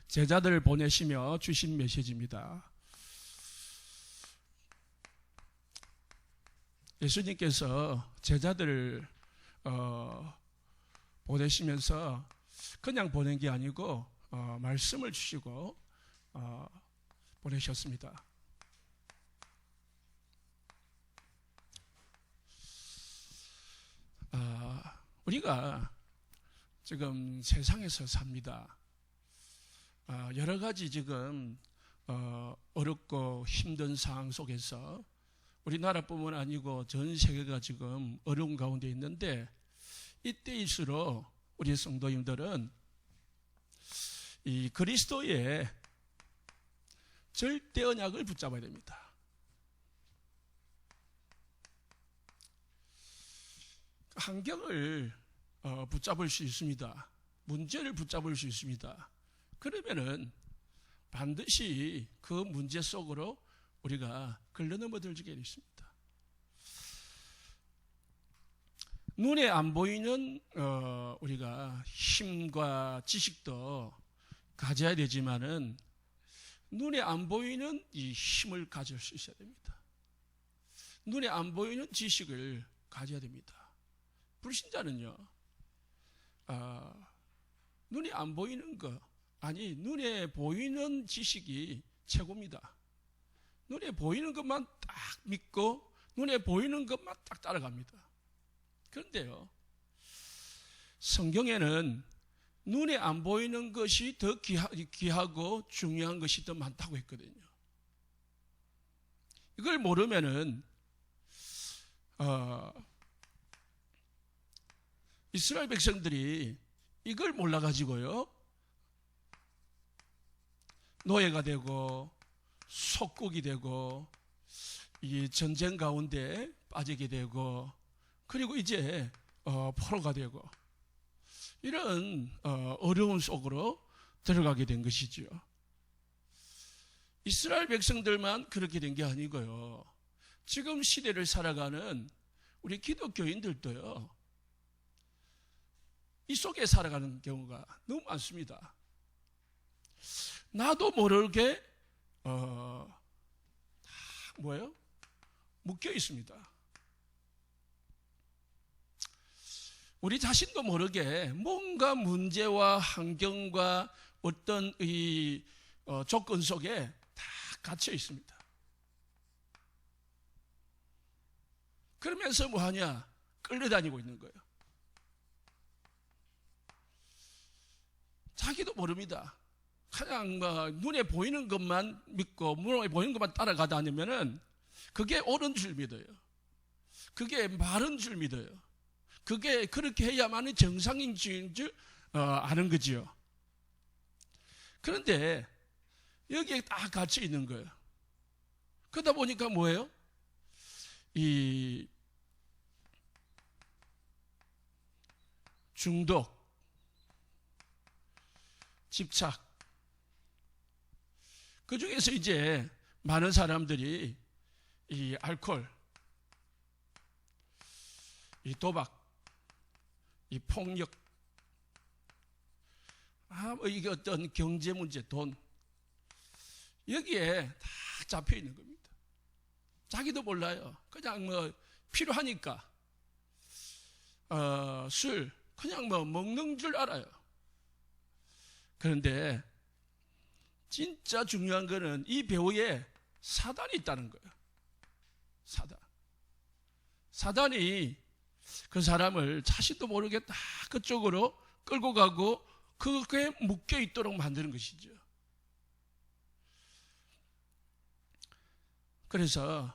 제자들을 보내시며 주신 메시지입니다. 예수님께서 제자들을 보내시면서 그냥 보낸 게 아니고 말씀을 주시고 보내셨습니다. 우리가 지금 세상에서 삽니다. 여러 가지 지금 어렵고 힘든 상황 속에서 우리나라뿐만 아니고 전 세계가 지금 어려운 가운데 있는데, 이때일수록 우리 성도님들은 이 그리스도의 절대 언약을 붙잡아야 됩니다. 환경을 붙잡을 수 있습니다. 문제를 붙잡을 수 있습니다. 그러면은 반드시 그 문제 속으로 우리가 걸러넘어들게 있습니다. 눈에 안 보이는 우리가 힘과 지식도 가져야 되지만은 눈에 안 보이는 이 힘을 가질 수 있어야 됩니다. 눈에 안 보이는 지식을 가져야 됩니다. 불신자는요, 눈에 안 보이는 것, 아니 눈에 보이는 지식이 최고입니다. 눈에 보이는 것만 딱 믿고 눈에 보이는 것만 딱 따라갑니다. 그런데요, 성경에는 눈에 안 보이는 것이 더 귀하고 중요한 것이 더 많다고 했거든요. 이걸 모르면은 이스라엘 백성들이 이걸 몰라가지고요, 노예가 되고 속국이 되고 이 전쟁 가운데 빠지게 되고, 그리고 이제 포로가 되고 이런 어려운 속으로 들어가게 된 것이지요. 이스라엘 백성들만 그렇게 된 게 아니고요, 지금 시대를 살아가는 우리 기독교인들도요, 이 속에 살아가는 경우가 너무 많습니다. 나도 모르게 묶여 있습니다. 우리 자신도 모르게 뭔가 문제와 환경과 어떤 이 조건 속에 다 갇혀 있습니다. 그러면서 뭐하냐? 끌려다니고 있는 거예요. 자기도 모릅니다. 그냥 눈에 보이는 것만 믿고 눈에 보이는 것만 따라가다 아니면은 그게 옳은 줄 믿어요. 그게 바른 줄 믿어요. 그게 그렇게 해야만이 정상인 줄 아는 거지요. 그런데 여기에 딱 갇혀 있는 거예요. 그러다 보니까 뭐예요? 이 중독, 집착, 그 중에서 이제 많은 사람들이 이 알코올, 이 도박, 이 폭력, 이게 어떤 경제 문제, 돈, 여기에 다 잡혀 있는 겁니다. 자기도 몰라요. 그냥 필요하니까 술 그냥 먹는 줄 알아요. 그런데 진짜 중요한 거는 이 배후에 사단이 있다는 거예요. 사단이 그 사람을 자신도 모르게 다 그쪽으로 끌고 가고 그게 묶여 있도록 만드는 것이죠. 그래서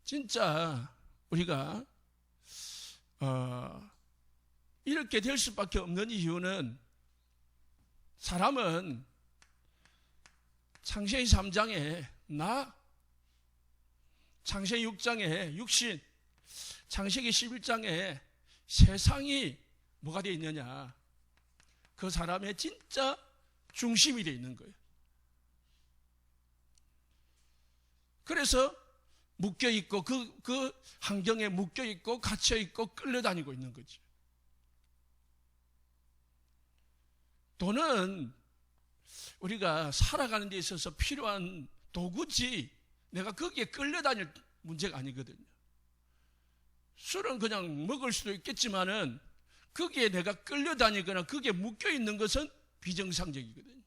진짜 우리가 이렇게 될 수밖에 없는 이유는, 사람은 창세기 3장에 창세기 6장에 육신, 창세기 11장에 세상이 뭐가 되어 있느냐, 그 사람의 진짜 중심이 되어 있는 거예요. 그래서 묶여있고 그 환경에 묶여있고 갇혀있고 끌려다니고 있는 거죠. 돈은 우리가 살아가는 데 있어서 필요한 도구지 내가 거기에 끌려다닐 문제가 아니거든요. 술은 그냥 먹을 수도 있겠지만은 거기에 내가 끌려다니거나 거기에 묶여있는 것은 비정상적이거든요.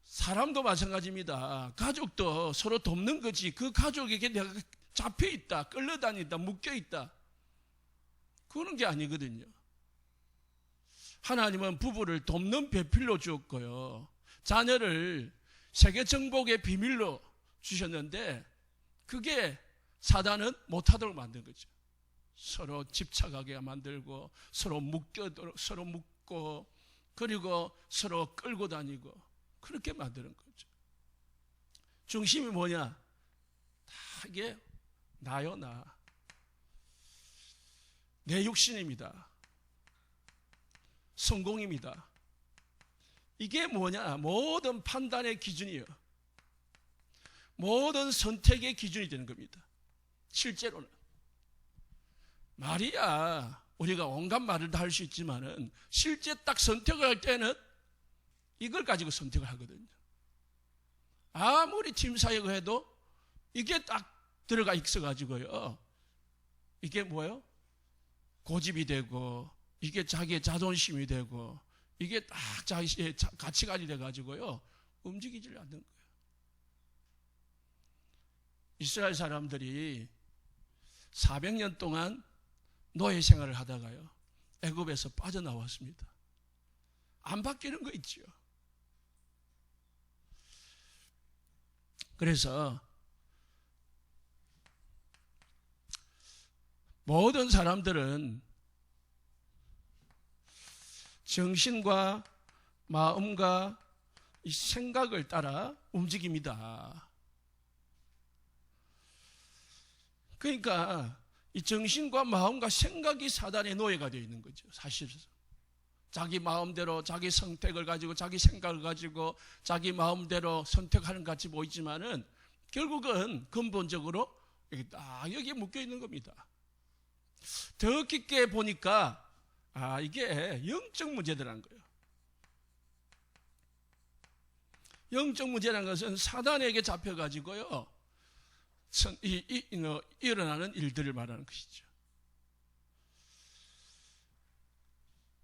사람도 마찬가지입니다. 가족도 서로 돕는 거지 그 가족에게 내가 잡혀있다, 끌려다닌다, 묶여있다 그러는 게 아니거든요. 하나님은 부부를 돕는 배필로 주었고요. 자녀를 세계 정복의 비밀로 주셨는데 그게 사단은 못하도록 만든 거죠. 서로 집착하게 만들고 서로 묶고 그리고 서로 끌고 다니고 그렇게 만드는 거죠. 중심이 뭐냐? 다 이게 나요, 나. 내 육신입니다. 성공입니다. 이게 뭐냐? 모든 판단의 기준이에요. 모든 선택의 기준이 되는 겁니다. 실제로는. 말이야, 우리가 온갖 말을 다 할 수 있지만은, 실제 딱 선택을 할 때는 이걸 가지고 선택을 하거든요. 아무리 팀 사역을 해도 이게 딱 들어가 있어가지고요. 이게 뭐예요? 고집이 되고, 이게 자기의 자존심이 되고, 이게 딱 자기의 가치관이 돼가지고요. 움직이질 않는 거예요. 이스라엘 사람들이 400년 동안 노예 생활을 하다가요. 애굽에서 빠져나왔습니다. 안 바뀌는 거 있죠. 그래서 모든 사람들은 정신과 마음과 이 생각을 따라 움직입니다. 그러니까 이 정신과 마음과 생각이 사단의 노예가 되어 있는 거죠. 사실은 자기 마음대로 자기 선택을 가지고 자기 생각을 가지고 자기 마음대로 선택하는 것 같이 보이지만은 결국은 근본적으로 여기에 묶여 있는 겁니다. 더 깊게 보니까 이게 영적 문제들한 거예요. 영적 문제라는 것은 사단에게 잡혀가지고요. 일어나는 일들을 말하는 것이죠.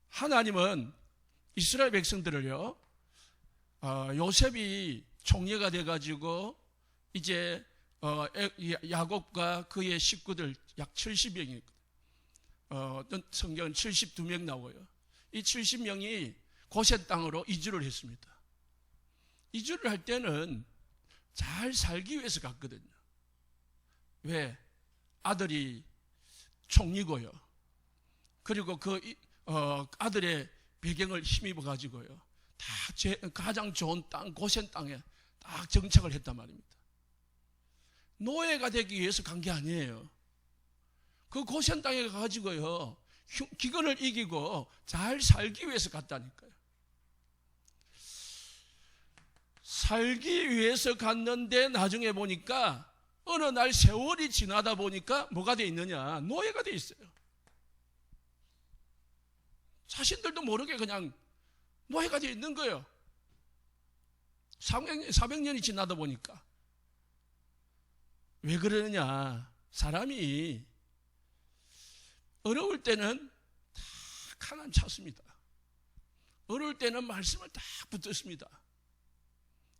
하나님은 이스라엘 백성들을요, 요셉이 총리가 돼가지고 이제 야곱과 그의 식구들 약 70명이 어떤 성경은 72명 나오고요. 이 70명이 고센 땅으로 이주를 했습니다. 이주를 할 때는 잘 살기 위해서 갔거든요. 왜? 아들이 총리고요. 그리고 그 아들의 배경을 힘입어 가지고요. 다 가장 좋은 땅, 고센 땅에 딱 정착을 했단 말입니다. 노예가 되기 위해서 간 게 아니에요. 그 고센 땅에 가가지고요. 기근을 이기고 잘 살기 위해서 갔다니까요. 살기 위해서 갔는데 나중에 보니까 어느 날 세월이 지나다 보니까 뭐가 돼 있느냐? 노예가 돼 있어요. 자신들도 모르게 그냥 노예가 돼 있는 거예요. 400년이 지나다 보니까. 왜 그러느냐? 사람이 어려울 때는 딱 하나님 찾습니다. 어려울 때는 말씀을 딱 붙들습니다.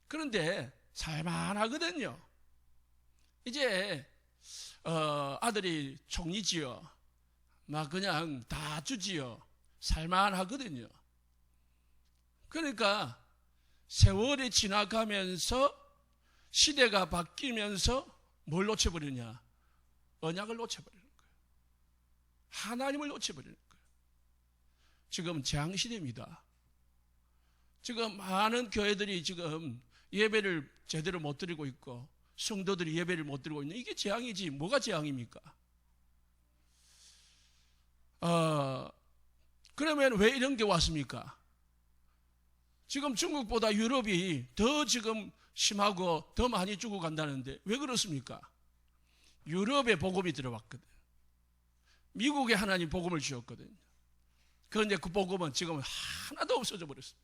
그런데 살만하거든요. 이제 아들이 총리지요. 막 그냥 다 주지요. 살만하거든요. 그러니까 세월이 지나가면서 시대가 바뀌면서 뭘 놓쳐버리냐? 언약을 놓쳐버리는 거예요. 하나님을 놓쳐버리는 거예요. 지금 재앙시대입니다. 지금 많은 교회들이 지금 예배를 제대로 못 드리고 있고 성도들이 예배를 못 드리고 있는 이게 재앙이지 뭐가 재앙입니까? 그러면 왜 이런 게 왔습니까? 지금 중국보다 유럽이 더 지금 심하고 더 많이 죽어간다는데 왜 그렇습니까? 유럽에 복음이 들어왔거든. 미국에 하나님 복음을 주었거든. 그런데 그 복음은 지금 하나도 없어져 버렸어요.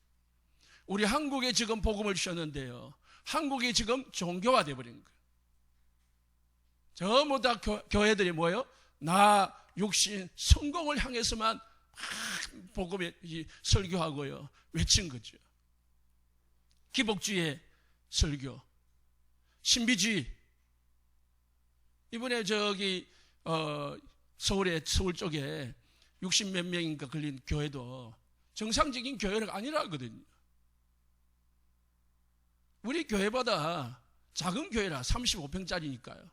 우리 한국에 지금 복음을 주셨는데요, 한국이 지금 종교화 되어버린 거예요. 전부 다 교회들이 뭐예요? 나, 육신, 성공을 향해서만 복음에 설교하고요, 외친 거죠. 기복주의 설교, 신비주의. 이번에 서울 쪽에 60몇 명인가 걸린 교회도 정상적인 교회가 아니라거든요. 우리 교회보다 작은 교회라 35평짜리니까요.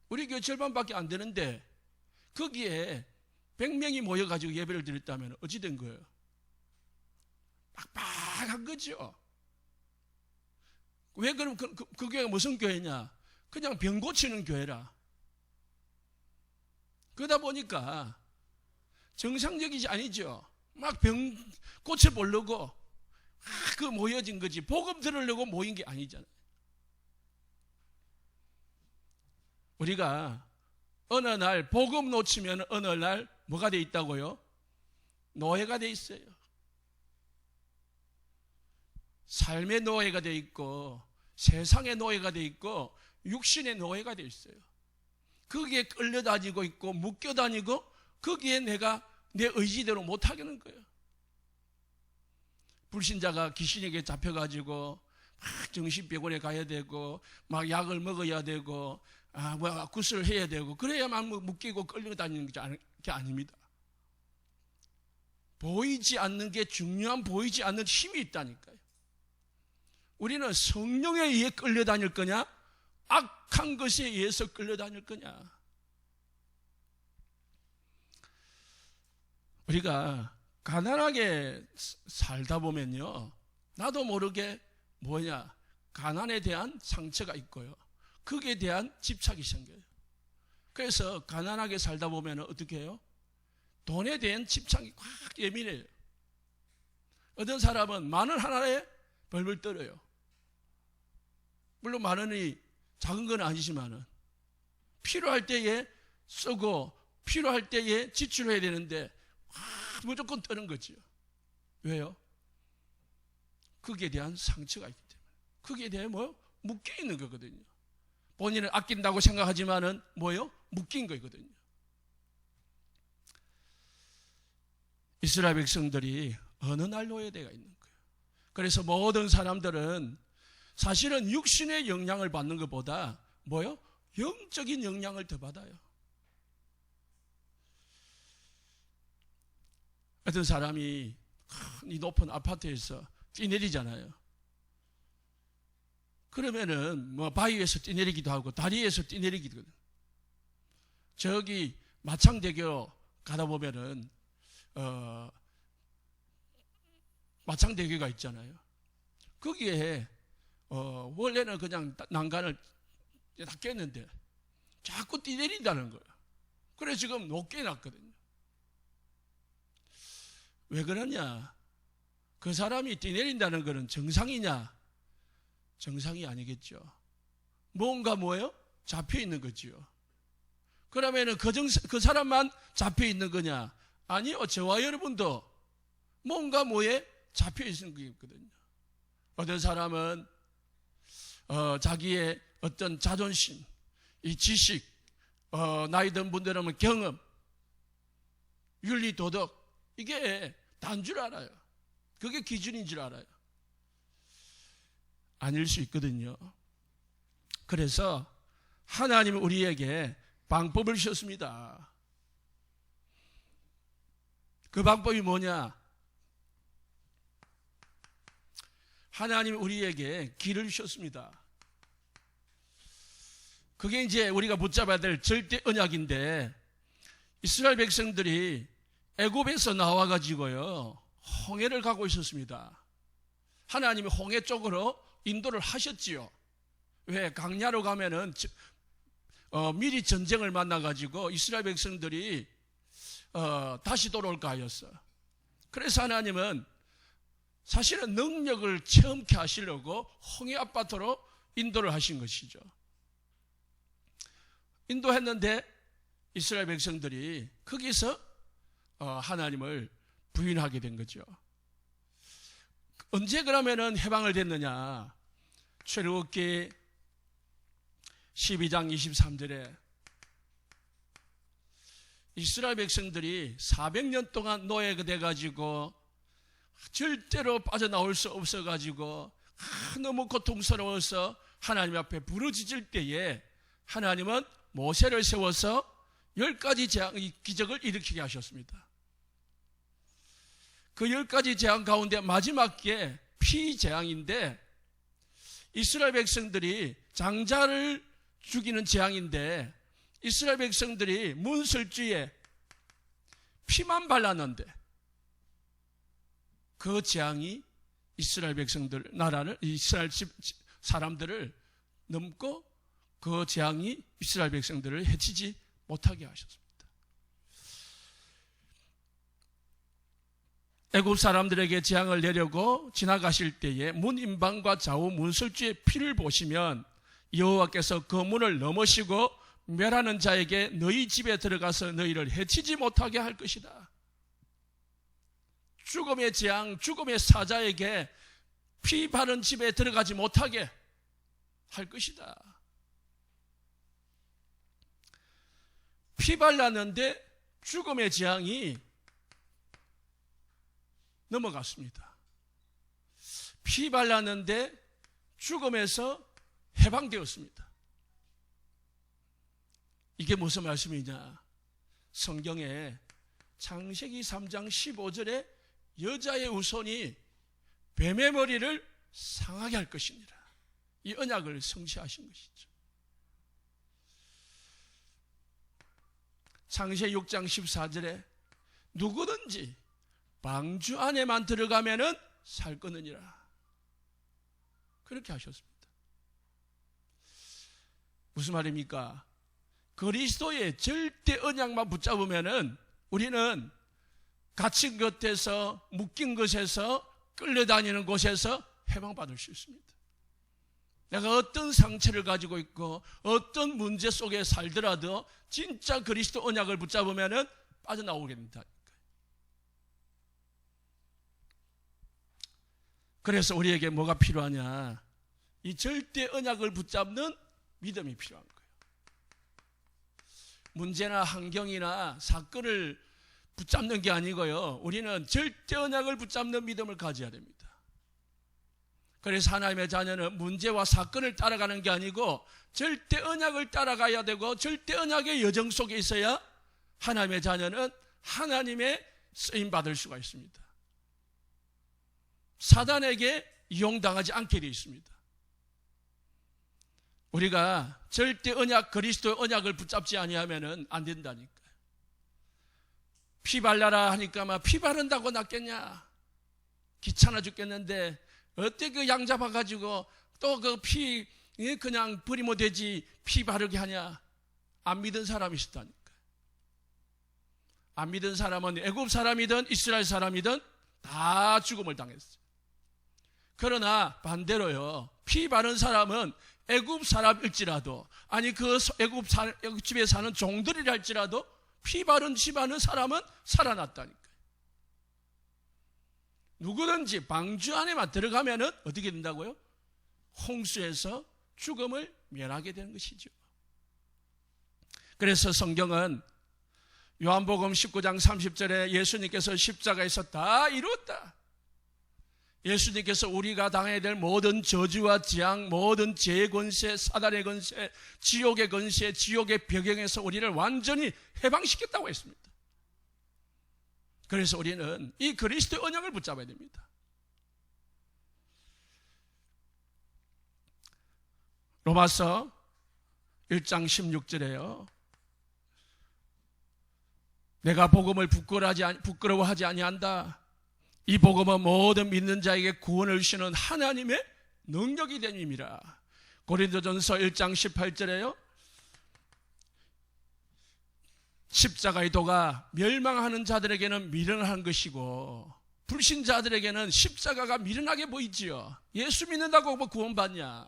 우리 교회 절반밖에 안 되는데 거기에 100명이 모여가지고 예배를 드렸다면 어찌 된 거예요? 빡빡한 거죠. 왜 그럼 그 교회가 무슨 교회냐? 그냥 병 고치는 교회라. 그러다 보니까 정상적이지 아니죠. 막 병 고쳐보려고 그 모여진 거지, 복음 들으려고 모인 게 아니잖아요. 우리가 어느 날 복음 놓치면 어느 날 뭐가 돼 있다고요? 노예가 돼 있어요. 삶의 노예가 돼 있고, 세상의 노예가 돼 있고, 육신의 노예가 돼 있어요. 거기에 끌려다니고 있고 묶여다니고, 거기에 내가 내 의지대로 못하겠는 거예요. 불신자가 귀신에게 잡혀가지고 막 정신병원에 가야 되고, 막 약을 먹어야 되고, 구슬을 해야 되고, 그래야만 묶이고 끌려다니는 게 아닙니다. 보이지 않는 게 중요한, 보이지 않는 힘이 있다니까요. 우리는 성령에 의해 끌려다닐 거냐, 악한 것에 의해서 끌려다닐 거냐. 우리가 가난하게 살다 보면요, 나도 모르게 가난에 대한 상처가 있고요, 거기에 대한 집착이 생겨요. 그래서 가난하게 살다 보면 어떻게 해요? 돈에 대한 집착이 확 예민해요. 어떤 사람은 만 원 하나에 벌벌 떨어요. 물론 만 원이 작은 건 아니지만은 필요할 때에 쓰고 필요할 때에 지출해야 되는데 무조건 떠는 거죠. 왜요? 거기에 대한 상처가 있기 때문에. 거기에 대해 묶여 있는 거거든요. 본인은 아낀다고 생각하지만은 묶인 거거든요. 이스라엘 백성들이 어느 날 노예되어 있는 거예요. 그래서 모든 사람들은 사실은 육신의 영향을 받는 것보다 영적인 영향을 더 받아요. 어떤 사람이 이 높은 아파트에서 뛰내리잖아요. 그러면은 바위에서 뛰내리기도 하고 다리에서 뛰내리기도 하고. 저기 마창대교 가다 보면은 마창대교가 있잖아요. 거기에 원래는 그냥 난간을 다 깼는데 자꾸 뛰내린다는 거예요. 그래서 지금 높게 해놨거든요. 왜 그러냐? 그 사람이 뛰내린다는 것은 정상이냐? 정상이 아니겠죠. 뭔가 잡혀 있는 거지요. 그러면은 그 사람만 잡혀 있는 거냐? 아니요. 저와 여러분도 뭔가 잡혀 있는 게 있거든요. 어떤 사람은 자기의 어떤 자존심, 이 지식, 나이 든 분들은 경험, 윤리, 도덕, 이게 단 줄 알아요. 그게 기준인 줄 알아요. 아닐 수 있거든요. 그래서 하나님은 우리에게 방법을 주셨습니다. 그 방법이 뭐냐? 하나님은 우리에게 길을 주셨습니다. 그게 이제 우리가 붙잡아야 될 절대 언약인데, 이스라엘 백성들이 애굽에서 나와가지고요, 홍해를 가고 있었습니다. 하나님이 홍해 쪽으로 인도를 하셨지요. 왜? 강야로 가면은 미리 전쟁을 만나가지고 이스라엘 백성들이 다시 돌아올까 하였어. 그래서 하나님은 사실은 능력을 체험케 하시려고 홍해 앞바다로 인도를 하신 것이죠. 인도했는데 이스라엘 백성들이 거기서 하나님을 부인하게 된 거죠. 언제 그러면은 해방을 됐느냐? 출애굽기 12장 23절에 이스라엘 백성들이 400년 동안 노예가 돼가지고 절대로 빠져나올 수 없어가지고 너무 고통스러워서 하나님 앞에 부르짖을 때에 하나님은 모세를 세워서 10가지 기적을 일으키게 하셨습니다. 그 10가지 재앙 가운데 마지막 게 피재앙인데, 이스라엘 백성들이 장자를 죽이는 재앙인데, 이스라엘 백성들이 문설주에 피만 발랐는데 그 재앙이 이스라엘 백성들 나라를, 이스라엘 사람들을 넘고 그 재앙이 이스라엘 백성들을 해치지 못하게 하셨습니다. 애굽 사람들에게 재앙을 내려고 지나가실 때에 문인방과 좌우 문설주의 피를 보시면 여호와께서 그 문을 넘으시고 멸하는 자에게 너희 집에 들어가서 너희를 해치지 못하게 할 것이다. 죽음의 재앙, 죽음의 사자에게 피 바른 집에 들어가지 못하게 할 것이다. 피 발랐는데 죽음의 재앙이 넘어갔습니다. 피 발랐는데 죽음에서 해방되었습니다. 이게 무슨 말씀이냐? 성경에 창세기 3장 15절에 여자의 후손이 뱀의 머리를 상하게 할 것이니라. 이 언약을 성취하신 것이죠. 창세기 6장 14절에 누구든지 방주 안에만 들어가면은 살 거느니라. 그렇게 하셨습니다. 무슨 말입니까? 그리스도의 절대 언약만 붙잡으면은 우리는 갇힌 것에서, 묶인 것에서, 끌려다니는 곳에서 해방받을 수 있습니다. 내가 어떤 상처를 가지고 있고 어떤 문제 속에 살더라도 진짜 그리스도 언약을 붙잡으면은 빠져나오게 된다. 그래서 우리에게 뭐가 필요하냐? 이 절대 언약을 붙잡는 믿음이 필요한 거예요. 문제나 환경이나 사건을 붙잡는 게 아니고요, 우리는 절대 언약을 붙잡는 믿음을 가져야 됩니다. 그래서 하나님의 자녀는 문제와 사건을 따라가는 게 아니고 절대 언약을 따라가야 되고, 절대 언약의 여정 속에 있어야 하나님의 자녀는 하나님의 쓰임받을 수가 있습니다. 사단에게 이용당하지 않게 되어 있습니다. 우리가 절대 언약, 그리스도의 언약을 붙잡지 아니하면은 안 된다니까요. 피 발라라 하니까 막 피 바른다고 낫겠냐? 귀찮아 죽겠는데 어떻게 그 양 잡아가지고 또 그 피 그냥 버리면 되지 피 바르게 하냐? 안 믿은 사람이 있었다니까요. 안 믿은 사람은 애굽 사람이든 이스라엘 사람이든 다 죽음을 당했어요. 그러나 반대로요, 피 바른 사람은 애굽 사람일지라도, 아니 그 애굽 집에 사는 종들이라 할지라도 피 바른 집안의 사람은 살아났다니까요. 누구든지 방주 안에만 들어가면은 어떻게 된다고요? 홍수에서 죽음을 면하게 되는 것이죠. 그래서 성경은 요한복음 19장 30절에 예수님께서 십자가에서 다 이루었다. 예수님께서 우리가 당해야 될 모든 저주와 재앙, 모든 죄의 권세, 사단의 권세, 지옥의 권세, 지옥의 배경에서 우리를 완전히 해방시켰다고 했습니다. 그래서 우리는 이 그리스도의 언약을 붙잡아야 됩니다. 로마서 1장 16절에요. 내가 복음을 부끄러워하지 아니한다. 이 복음은 모든 믿는 자에게 구원을 주시는 하나님의 능력이 됨이라. 고린도전서 1장 18절에요. 십자가의 도가 멸망하는 자들에게는 미련한 것이고 불신자들에게는 십자가가 미련하게 보이지요. 예수 믿는다고 뭐 구원받냐?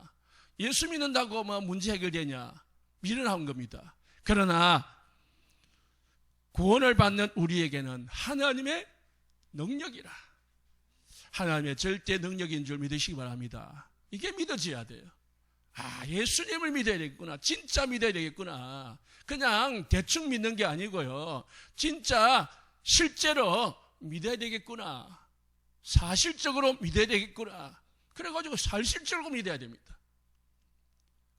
예수 믿는다고 뭐 문제 해결되냐? 미련한 겁니다. 그러나 구원을 받는 우리에게는 하나님의 능력이라. 하나님의 절대 능력인 줄 믿으시기 바랍니다. 이게 믿어져야 돼요. 아, 예수님을 믿어야 되겠구나. 진짜 믿어야 되겠구나. 그냥 대충 믿는 게 아니고요. 진짜 실제로 믿어야 되겠구나. 사실적으로 믿어야 되겠구나. 그래가지고 사실적으로 믿어야 됩니다.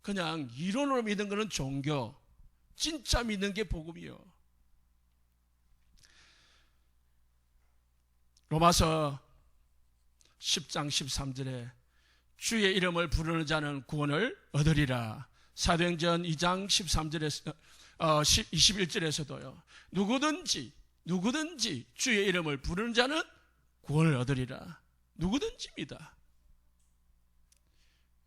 그냥 이론으로 믿는 거는 종교, 진짜 믿는 게 복음이요. 로마서 10장 13절에 주의 이름을 부르는 자는 구원을 얻으리라. 사도행전 2장 13절에서 21절에서도요. 누구든지 주의 이름을 부르는 자는 구원을 얻으리라. 누구든지입니다.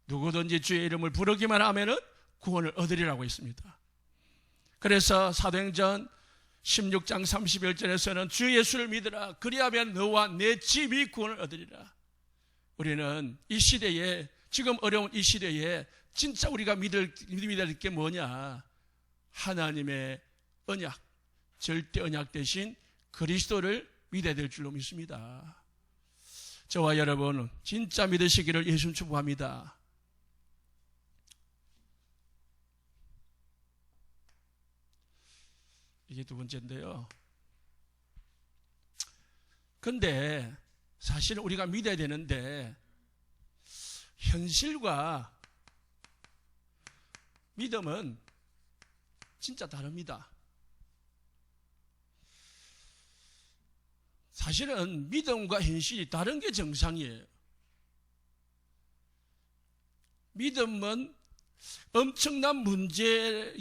누구든지 주의 이름을 부르기만 하면은 구원을 얻으리라고 했습니다. 그래서 사도행전 16장 31절에서는 주 예수를 믿으라. 그리하면 너와 내 집이 구원을 얻으리라. 우리는 이 시대에, 지금 어려운 이 시대에 진짜 우리가 믿어야 될 게 뭐냐? 하나님의 언약, 절대 언약 대신 그리스도를 믿어야 될 줄로 믿습니다. 저와 여러분 진짜 믿으시기를 예수님 축복합니다. 이게 두 번째인데요. 근데 사실은 우리가 믿어야 되는데 현실과 믿음은 진짜 다릅니다. 사실은 믿음과 현실이 다른 게 정상이에요. 믿음은 엄청난 문제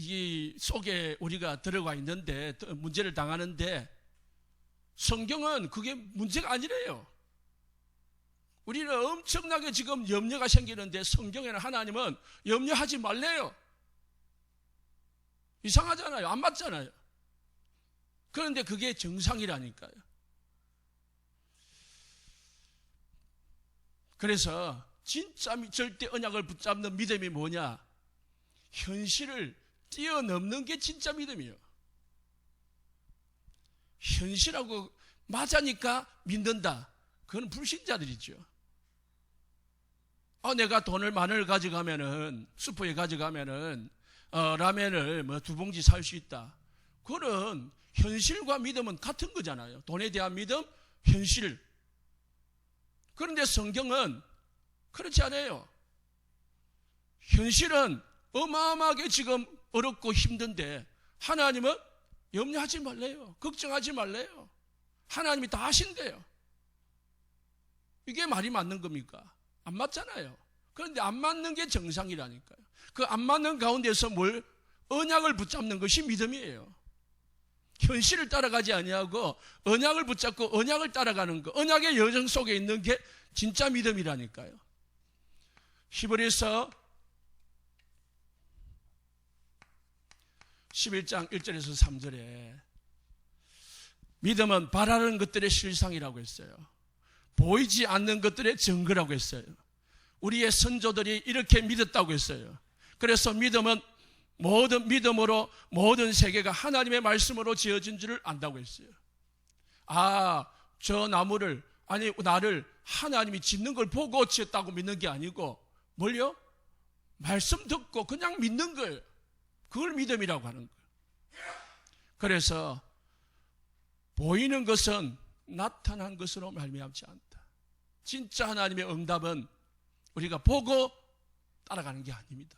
속에 우리가 들어가 있는데, 문제를 당하는데, 성경은 그게 문제가 아니래요. 우리는 엄청나게 지금 염려가 생기는데 성경에는 하나님은 염려하지 말래요. 이상하잖아요. 안 맞잖아요. 그런데 그게 정상이라니까요. 그래서 진짜 절대 언약을 붙잡는 믿음이 뭐냐? 현실을 뛰어넘는 게 진짜 믿음이에요. 현실하고 맞으니까 믿는다. 그건 불신자들이죠. 내가 돈을 만원을 가져가면은, 슈퍼에 가져가면은, 라면을 두 봉지 살 수 있다. 그거는 현실과 믿음은 같은 거잖아요. 돈에 대한 믿음, 현실. 그런데 성경은 그렇지 않아요. 현실은 어마어마하게 지금 어렵고 힘든데 하나님은 염려하지 말래요. 걱정하지 말래요. 하나님이 다 하신대요. 이게 말이 맞는 겁니까? 안 맞잖아요. 그런데 안 맞는 게 정상이라니까요. 그 안 맞는 가운데서 언약을 붙잡는 것이 믿음이에요. 현실을 따라가지 아니하고 언약을 붙잡고 언약을 따라가는 거, 언약의 여정 속에 있는 게 진짜 믿음이라니까요. 히브리서 11장 1절에서 3절에 믿음은 바라는 것들의 실상이라고 했어요. 보이지 않는 것들의 증거라고 했어요. 우리의 선조들이 이렇게 믿었다고 했어요. 그래서 믿음은 믿음으로 모든 세계가 하나님의 말씀으로 지어진 줄을 안다고 했어요. 저 나무를, 나를 하나님이 짓는 걸 보고 지었다고 믿는 게 아니고 뭘요? 말씀 듣고 그냥 믿는 거예요. 그걸 믿음이라고 하는 거예요. 그래서 보이는 것은 나타난 것으로 말미암지 않다. 진짜 하나님의 응답은 우리가 보고 따라가는 게 아닙니다.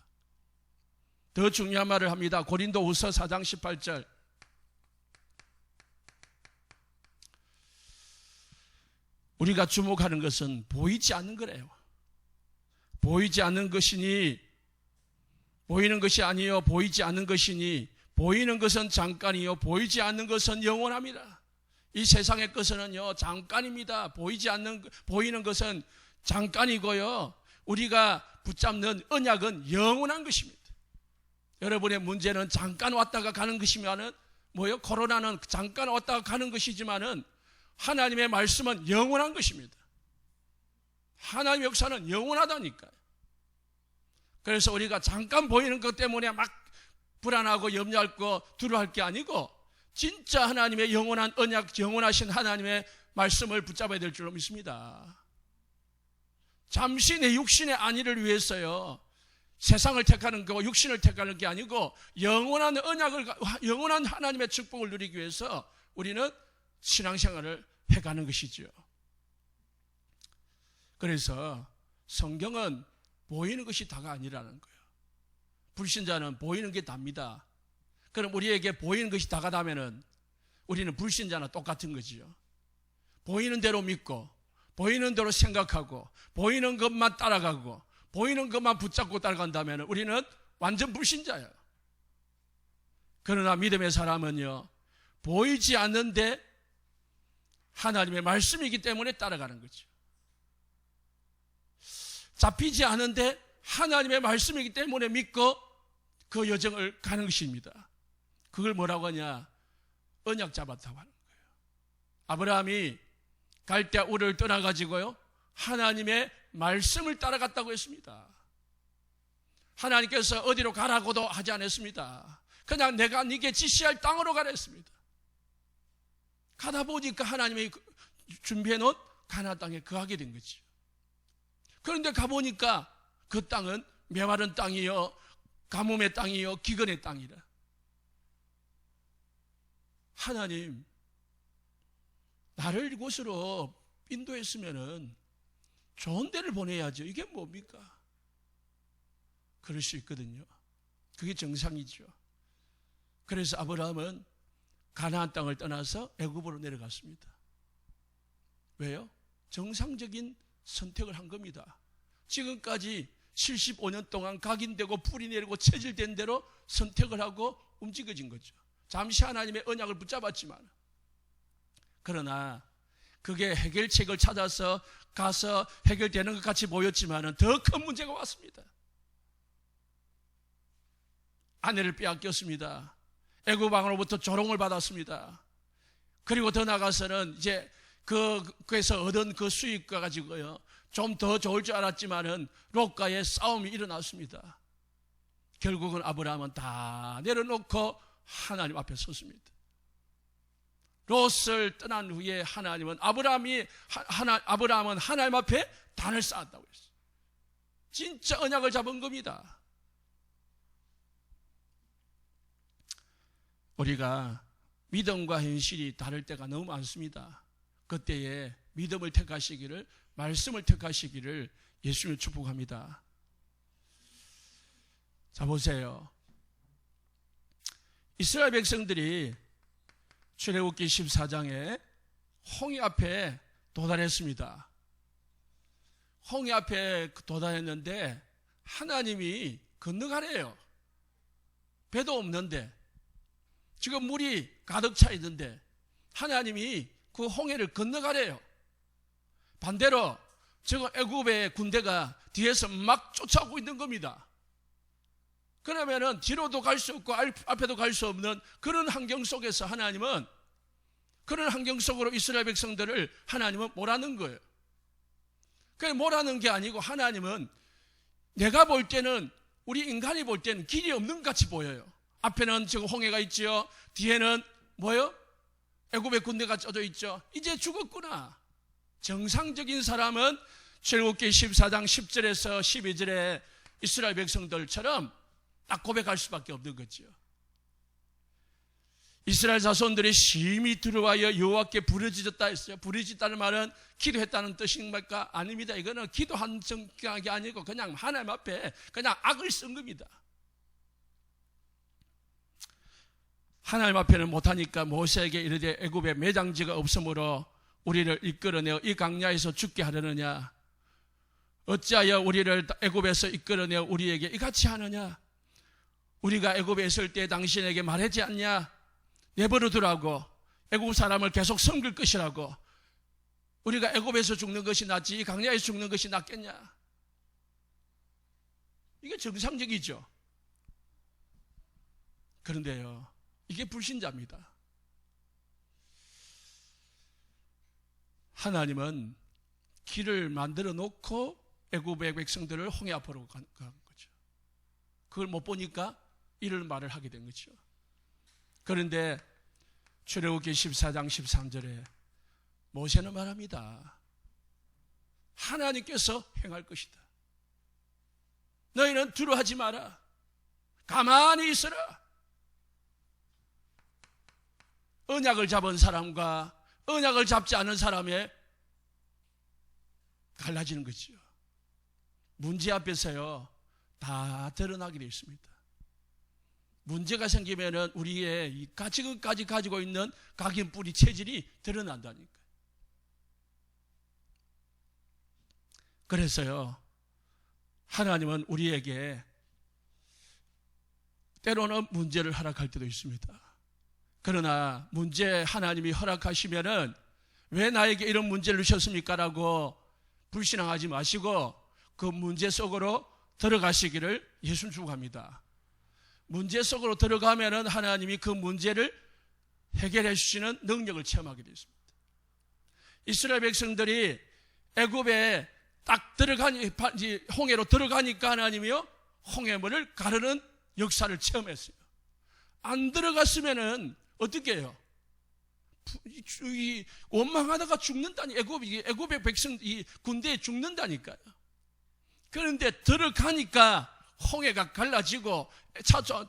더 중요한 말을 합니다. 고린도후서 4장 18절. 우리가 주목하는 것은 보이지 않는 거래요. 보이지 않는 것이니, 보이는 것이 아니요 보이지 않는 것이니, 보이는 것은 잠깐이요 보이지 않는 것은 영원합니다. 이 세상의 것은요 잠깐입니다. 보이는 것은 잠깐이고요, 우리가 붙잡는 언약은 영원한 것입니다. 여러분의 문제는 잠깐 왔다가 가는 것이면은 코로나는 잠깐 왔다가 가는 것이지만은 하나님의 말씀은 영원한 것입니다. 하나님의 역사는 영원하다니까요. 그래서 우리가 잠깐 보이는 것 때문에 막 불안하고 염려할 거 두려워할 게 아니고 진짜 하나님의 영원한 언약, 영원하신 하나님의 말씀을 붙잡아야 될 줄로 믿습니다. 잠시 내 육신의 안위를 위해서요, 세상을 택하는 거, 육신을 택하는 게 아니고 영원한 언약을, 영원한 하나님의 축복을 누리기 위해서 우리는 신앙생활을 해가는 것이죠. 그래서 성경은 보이는 것이 다가 아니라는 거예요. 불신자는 보이는 게 답니다. 그럼 우리에게 보이는 것이 다가 다면은 우리는 불신자나 똑같은 거지요. 보이는 대로 믿고, 보이는 대로 생각하고, 보이는 것만 따라가고, 보이는 것만 붙잡고 따라간다면 우리는 완전 불신자예요. 그러나 믿음의 사람은요, 보이지 않는데 하나님의 말씀이기 때문에 따라가는 거죠. 잡히지 않은데 하나님의 말씀이기 때문에 믿고 그 여정을 가는 것입니다. 그걸 뭐라고 하냐? 언약 잡았다고 하는 거예요. 아브라함이 갈대아 우르를 떠나가지고요, 하나님의 말씀을 따라갔다고 했습니다. 하나님께서 어디로 가라고도 하지 않았습니다. 그냥 내가 네게 지시할 땅으로 가라 했습니다. 가다 보니까 하나님이 준비해 놓은 가나안 땅에 거하게 된 거죠. 그런데 가보니까 그 땅은 메마른 땅이요, 가뭄의 땅이요, 기근의 땅이라. 하나님, 나를 이곳으로 인도했으면은 좋은 데를 보내야죠. 이게 뭡니까? 그럴 수 있거든요. 그게 정상이죠. 그래서 아브라함은 가나안 땅을 떠나서 애굽으로 내려갔습니다. 왜요? 정상적인 선택을 한 겁니다. 지금까지 75년 동안 각인되고 뿌리 내리고 체질된 대로 선택을 하고 움직여진 거죠. 잠시 하나님의 언약을 붙잡았지만, 그러나 그게 해결책을 찾아서 가서 해결되는 것 같이 보였지만 더 큰 문제가 왔습니다. 아내를 빼앗겼습니다. 애굽 왕으로부터 조롱을 받았습니다. 그리고 더 나가서는 이제 그에서 얻은 그 수익과 가지고요, 좀 더 좋을 줄 알았지만은 롯과의 싸움이 일어났습니다. 결국은 아브라함은 다 내려놓고 하나님 앞에 섰습니다. 롯을 떠난 후에 하나님은 아브라함은 하나님 앞에 단을 쌓았다고 했어요. 진짜 언약을 잡은 겁니다. 우리가 믿음과 현실이 다를 때가 너무 많습니다. 그때에 믿음을 택하시기를, 말씀을 택하시기를 예수님을 축복합니다. 자, 보세요. 이스라엘 백성들이 출애굽기 14장에 홍해 앞에 도달했습니다. 홍해 앞에 도달했는데 하나님이 건너가래요. 배도 없는데, 지금 물이 가득 차 있는데 하나님이 그 홍해를 건너가래요. 반대로 지금 애굽의 군대가 뒤에서 막 쫓아오고 있는 겁니다. 그러면은 뒤로도 갈 수 없고 앞에도 갈 수 없는 그런 환경 속에서 하나님은, 그런 환경 속으로 이스라엘 백성들을 하나님은 몰아넣은 거예요. 그게 몰아넣은 게 아니고 하나님은 내가 볼 때는, 우리 인간이 볼 때는 길이 없는 것 같이 보여요. 앞에는 지금 홍해가 있죠. 뒤에는 뭐요? 애굽의 군대가 쪄져 있죠. 이제 죽었구나. 정상적인 사람은 출애굽기 14장 10절에서 12절에 이스라엘 백성들처럼 딱 고백할 수밖에 없는 거죠. 이스라엘 자손들이 심히 두려워하여 여호와께 부르짖었다 했어요. 부르짖다는 말은 기도했다는 뜻입니까? 아닙니다. 이거는 기도한 성격이 아니고 그냥 하나님 앞에 그냥 악을 쓴 겁니다. 하나님 앞에는 못하니까 모세에게 이르되 애굽에 매장지가 없으므로 우리를 이끌어내어 이 강야에서 죽게 하려느냐? 어찌하여 우리를 애굽에서 이끌어내어 우리에게 이같이 하느냐? 우리가 애굽에 있을 때 당신에게 말하지 않냐? 내버려 두라고, 애굽 사람을 계속 섬길 것이라고. 우리가 애굽에서 죽는 것이 낫지 이 강야에서 죽는 것이 낫겠냐? 이게 정상적이죠. 그런데요, 이게 불신자입니다. 하나님은 길을 만들어 놓고 애굽의 백성들을 홍해 앞으로 간 거죠. 그걸 못 보니까 이런 말을 하게 된 거죠. 그런데 출애굽기 14장 13절에 모세는 말합니다. 하나님께서 행할 것이다. 너희는 두려워하지 마라. 가만히 있어라. 언약을 잡은 사람과 언약을 잡지 않은 사람의 갈라지는 거죠. 문제 앞에서요, 다 드러나게 되어 있습니다. 문제가 생기면은 우리의 이 지금까지 가지고 있는 각인 뿌리 체질이 드러난다니까요. 그래서요, 하나님은 우리에게 때로는 문제를 허락할 때도 있습니다. 그러나 문제 하나님이 허락하시면은 왜 나에게 이런 문제를 주셨습니까? 라고 불신앙하지 마시고 그 문제 속으로 들어가시기를 예수님 축복합니다. 문제 속으로 들어가면은 하나님이 그 문제를 해결해 주시는 능력을 체험하게 되었습니다. 이스라엘 백성들이 애굽에 딱 들어가니, 홍해로 들어가니까 하나님이요, 홍해물을 가르는 역사를 체험했어요. 안 들어갔으면은 어떻게 해요? 원망하다가 죽는다니, 애굽의 백성, 이 군대에 죽는다니까요. 그런데 들어가니까 홍해가 갈라지고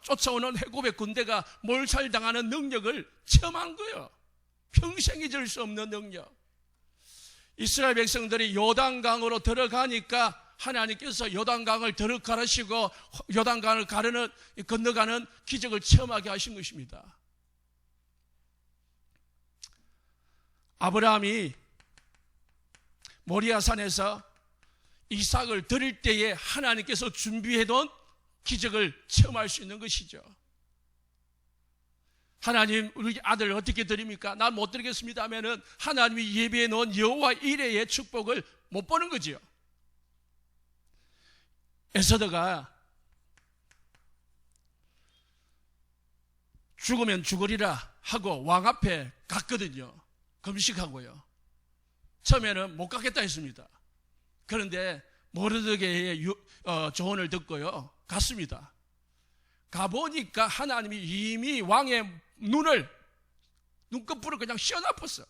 쫓아오는 애굽의 군대가 몰살당하는 능력을 체험한 거예요. 평생 잊을 수 없는 능력. 이스라엘 백성들이 요단강으로 들어가니까 하나님께서 요단강을 가르시고 요단강을 건너가는 기적을 체험하게 하신 것입니다. 아브라함이 모리아산에서 이삭을 드릴 때에 하나님께서 준비해둔 기적을 체험할 수 있는 것이죠. 하나님, 우리 아들 어떻게 드립니까? 난 못 드리겠습니다 하면은 하나님이 예비해 놓은 여호와 이레의 축복을 못 보는 거지요. 에서더가 죽으면 죽으리라 하고 왕 앞에 갔거든요. 금식하고요. 처음에는 못 가겠다 했습니다. 그런데 모르드게의 조언을 듣고요, 갔습니다. 가보니까 하나님이 이미 왕의 눈꺼풀을 그냥 씌어나팠어.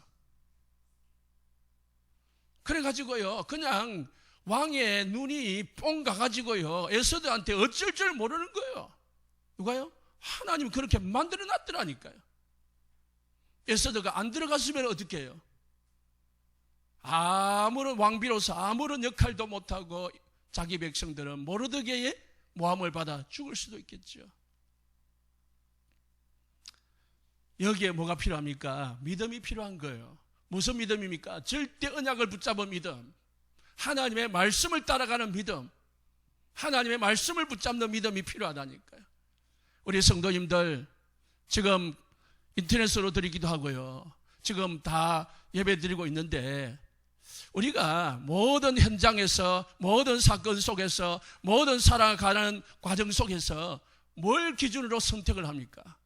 그래가지고요, 그냥 왕의 눈이 뽕 가가지고요, 에서드한테 어쩔 줄 모르는 거예요. 누가요? 하나님이 그렇게 만들어 놨더라니까요. 에서드가 안 들어갔으면 어떻게 해요? 아무런 왕비로서 아무런 역할도 못하고 자기 백성들은 모르드게의 모함을 받아 죽을 수도 있겠죠. 여기에 뭐가 필요합니까? 믿음이 필요한 거예요. 무슨 믿음입니까? 절대 언약을 붙잡은 믿음, 하나님의 말씀을 따라가는 믿음, 하나님의 말씀을 붙잡는 믿음이 필요하다니까요. 우리 성도님들 지금 인터넷으로 드리기도 하고요, 지금 다 예배 드리고 있는데 우리가 모든 현장에서, 모든 사건 속에서, 모든 살아가는 과정 속에서 뭘 기준으로 선택을 합니까?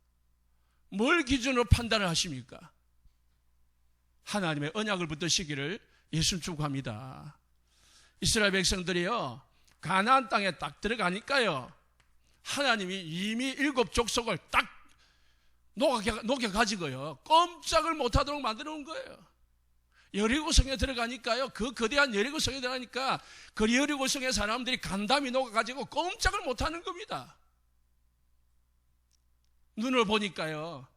뭘 기준으로 판단을 하십니까? 하나님의 언약을 붙드시기를 예수님 축복합니다. 이스라엘 백성들이요, 가나안 땅에 딱 들어가니까요, 하나님이 이미 7 족속을 딱 녹여가지고요, 꼼짝을 못하도록 만들어 놓은 거예요. 여리고성에 들어가니까요, 그 거대한 여리고성에 들어가니까 그 여리고성의 사람들이 간담이 녹아가지고 꼼짝을 못하는 겁니다. 눈을 보니까요,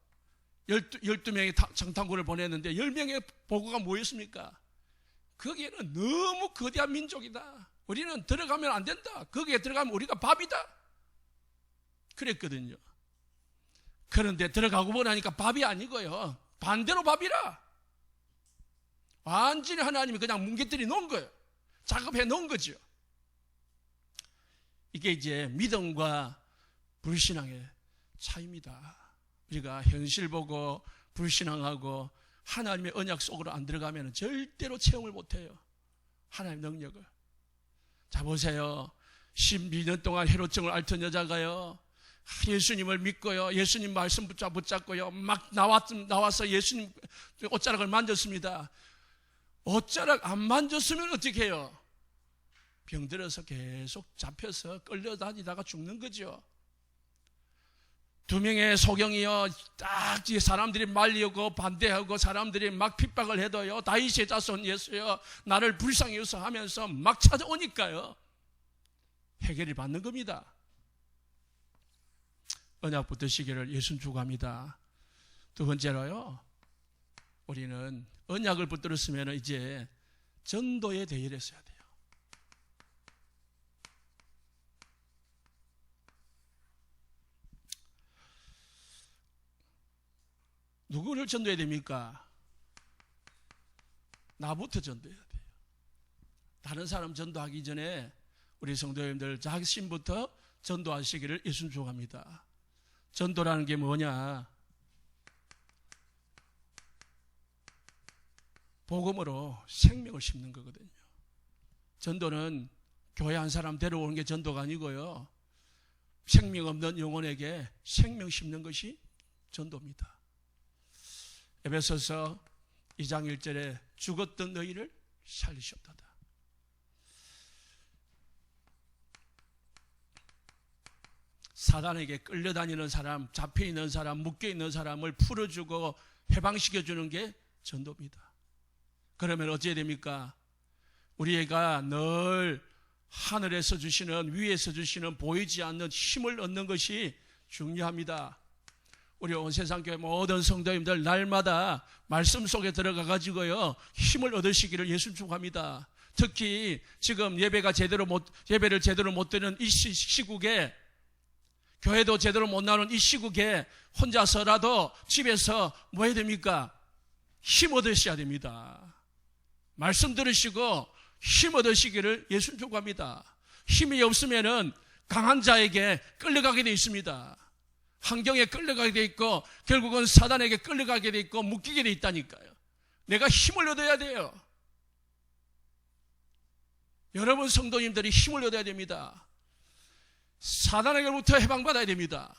12명의 장탐꾼을 보냈는데 10명의 보고가 뭐였습니까? 거기에는 너무 거대한 민족이다, 우리는 들어가면 안 된다, 거기에 들어가면 우리가 밥이다, 그랬거든요. 그런데 들어가고 보니까 밥이 아니고요, 반대로 밥이라. 완전히 하나님이 그냥 뭉개뜨려 놓은 거예요. 작업해 놓은 거죠. 이게 이제 믿음과 불신앙의 차이입니다. 우리가 현실 보고 불신앙하고 하나님의 언약 속으로 안 들어가면 절대로 체험을 못해요, 하나님의 능력을. 자, 보세요. 12년 동안 헤롯증을 앓던 여자가요, 예수님을 믿고요, 예수님 말씀 붙잡고요, 막 나와서 예수님 옷자락을 만졌습니다. 옷자락 안 만졌으면 어떻게 해요? 병들어서 계속 잡혀서 끌려다니다가 죽는 거죠. 두 명의 소경이요, 딱 사람들이 말리고 반대하고 사람들이 막 핍박을 해도요, 다윗의 자손 예수여 나를 불쌍히 여기소 하면서 막 찾아오니까요, 해결이 받는 겁니다. 언약 붙으시기를 예수님 축원합니다. 두 번째로요, 우리는 언약을 붙들었으면 이제 전도에 대의를 써야 돼요. 누구를 전도해야 됩니까? 나부터 전도해야 돼요. 다른 사람 전도하기 전에 우리 성도님들 자신부터 전도하시기를 예수님 축원합니다. 전도라는 게 뭐냐? 복음으로 생명을 심는 거거든요. 전도는 교회 한 사람 데려오는 게 전도가 아니고요, 생명 없는 영혼에게 생명 심는 것이 전도입니다. 에베소서 2장 1절에 죽었던 너희를 살리셨도다. 사단에게 끌려다니는 사람, 잡혀있는 사람, 묶여있는 사람을 풀어주고 해방시켜주는 게 전도입니다. 그러면 어찌해야 됩니까? 우리가 늘 하늘에서 주시는, 위에서 주시는 보이지 않는 힘을 얻는 것이 중요합니다. 우리 온 세상교회 모든 성도님들 날마다 말씀 속에 들어가 가지고요, 힘을 얻으시기를 예수님 축원합니다. 특히 지금 예배를 제대로 못 드리는 이 시국에, 교회도 제대로 못 나오는 이 시국에 혼자서라도 집에서 뭐 해야 됩니까? 힘 얻으셔야 됩니다. 말씀 들으시고 힘 얻으시기를 예수님 축원합니다. 힘이 없으면은 강한 자에게 끌려가게 되어 있습니다. 환경에 끌려가게 되어 있고 결국은 사단에게 끌려가게 되어 있고 묶이게 되어 있다니까요. 내가 힘을 얻어야 돼요. 여러분 성도님들이 힘을 얻어야 됩니다. 사단에게부터 해방받아야 됩니다.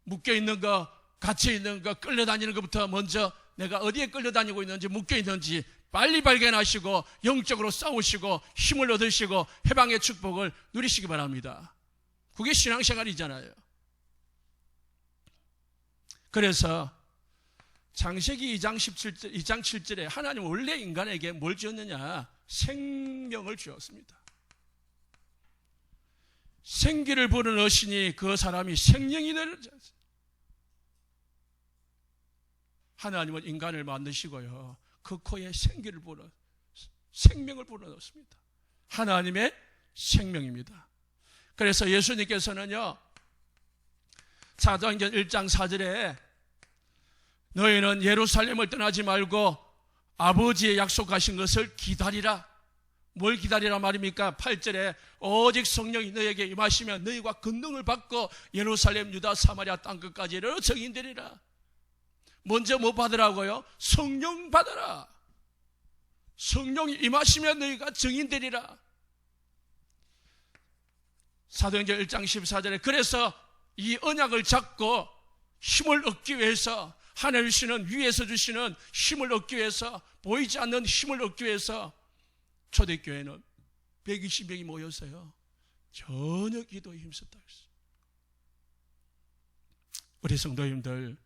묶여있는 거, 갇혀있는 거, 끌려다니는 것부터 먼저 내가 어디에 끌려다니고 있는지, 묶여있는지 빨리 발견하시고 영적으로 싸우시고 힘을 얻으시고 해방의 축복을 누리시기 바랍니다. 그게 신앙생활이잖아요. 그래서 창세기 2장 7절에 하나님은 원래 인간에게 뭘 주었느냐? 생명을 주었습니다. 생기를 부는 어신이 그 사람이 생명이 되는 자세. 하나님은 인간을 만드시고요, 그 코에 생명을 불어넣습니다. 하나님의 생명입니다. 그래서 예수님께서는요, 사도행전 1장 4절에 너희는 예루살렘을 떠나지 말고 아버지의 약속하신 것을 기다리라. 뭘 기다리라 말입니까? 8절에 오직 성령이 너희에게 임하시면 너희가 권능을 받고 예루살렘, 유다, 사마리아 땅끝까지 이르러 증인되리라. 먼저 뭐 받으라고요? 성령 받아라. 성령이 임하시면 너희가 증인되리라. 사도행전 1장 14절에 그래서 이 언약을 잡고 힘을 얻기 위해서, 하늘 주시는, 위에서 주시는 힘을 얻기 위해서, 보이지 않는 힘을 얻기 위해서 초대교회는 120명이 모여서요, 전혀 기도에 힘썼다 했어요. 우리 성도님들,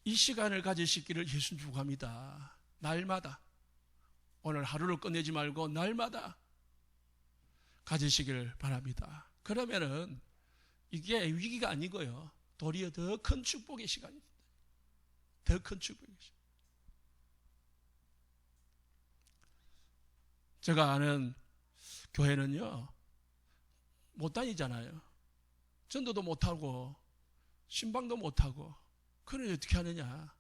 이 시간을 가지시기를 예수님 축원합니다. 날마다, 오늘 하루를 끝내지 말고 날마다 가지시기를 바랍니다. 그러면은 이게 위기가 아니고요, 도리어 더 큰 축복의 시간입니다. 더 큰 축복의 시간. 제가 아는 교회는요, 못 다니잖아요. 전도도 못하고 신방도 못하고. 그러니 어떻게 하느냐?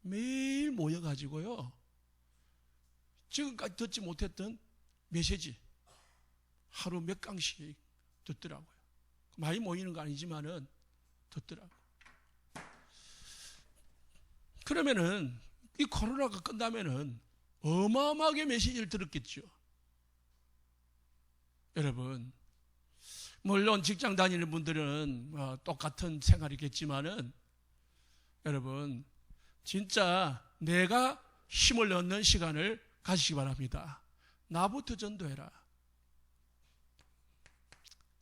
매일 모여가지고요, 지금까지 듣지 못했던 메시지 하루 몇 강씩 듣더라고요. 많이 모이는 거 아니지만은 듣더라고요. 그러면은 이 코로나가 끝나면은 어마어마하게 메시지를 들었겠죠. 여러분, 물론 직장 다니는 분들은 똑같은 생활이겠지만은 여러분, 진짜 내가 힘을 얻는 시간을 가지시기 바랍니다. 나부터 전도해라.